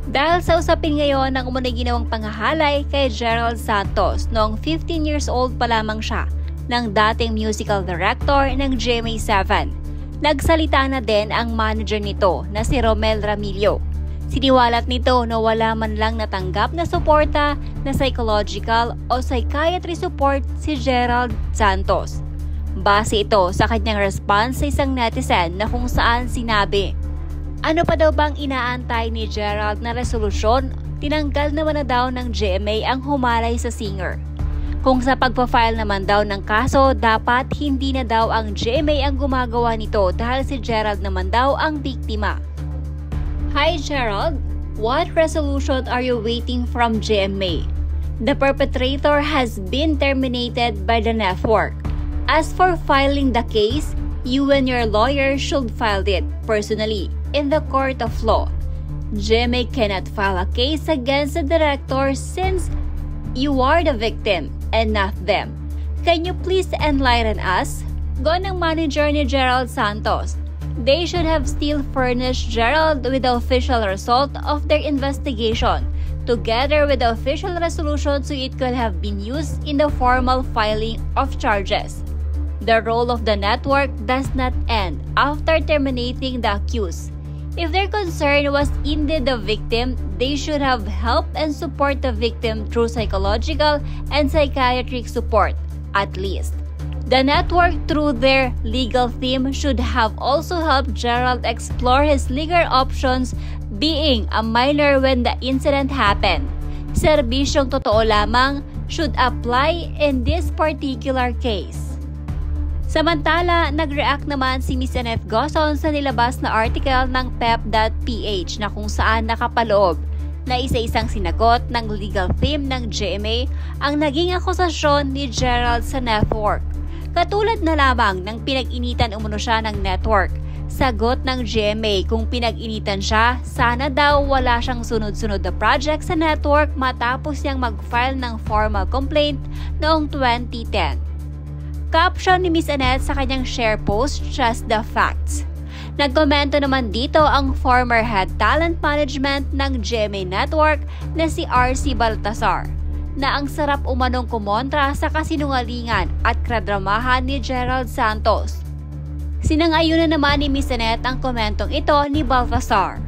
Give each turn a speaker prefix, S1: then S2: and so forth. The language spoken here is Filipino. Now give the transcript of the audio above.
S1: Dahil sa usapin ngayon ng umunay ginawang panghahalay kay Gerald Santos noong 15 years old pa lamang siya ng dating musical director ng GMA7. Nagsalita na din ang manager nito na si Romel Ramillo. Siniwalat nito na wala man lang natanggap na suporta na psychological o psychiatry support si Gerald Santos. Base ito sa kanyang response sa isang netizen na kung saan sinabi, ano pa daw bang inaantay ni Gerald na resolusyon? Tinanggal naman na daw ng GMA ang humalay sa singer. Kung sa pagpa-file naman daw ng kaso, dapat hindi na daw ang GMA ang gumagawa nito dahil si Gerald naman daw ang biktima. Hi Gerald, what resolution are you waiting from GMA? The perpetrator has been terminated by the network. As for filing the case, you and your lawyer should file it personally in the court of law. GMA cannot file a case against the director since you are the victim and not them. Can you please enlighten us? Gone ang manager ni Gerald Santos. They should have still furnished Gerald with the official result of their investigation, together with the official resolution so it could have been used in the formal filing of charges. The role of the network does not end after terminating the accused. If their concern was indeed the victim, they should have helped and support the victim through psychological and psychiatric support, at least. The network, through their legal team, should have also helped Gerald explore his legal options being a minor when the incident happened. Serbisyong totoo lamang should apply in this particular case. Samantala, nag-react naman si Miss Annette Gozon sa nilabas na article ng pep.ph na kung saan nakapaloob na isa-isang sinagot ng legal team ng GMA ang naging akusasyon ni Gerald sa network. Katulad na lamang ng pinag-initan umano siya ng network. Sagot ng GMA kung pinag-initan siya, sana daw wala siyang sunod-sunod na project sa network matapos niyang mag-file ng formal complaint noong 2010. Caption ni Miss Annette sa kanyang share post, just the facts. Nagkomento naman dito ang former head talent management ng GMA Network na si RC Baltasar, na ang sarap umanong kumontra sa kasinungalingan at kradramahan ni Gerald Santos. Sinang-ayunan naman ni Miss Annette ang komentong ito ni Baltasar.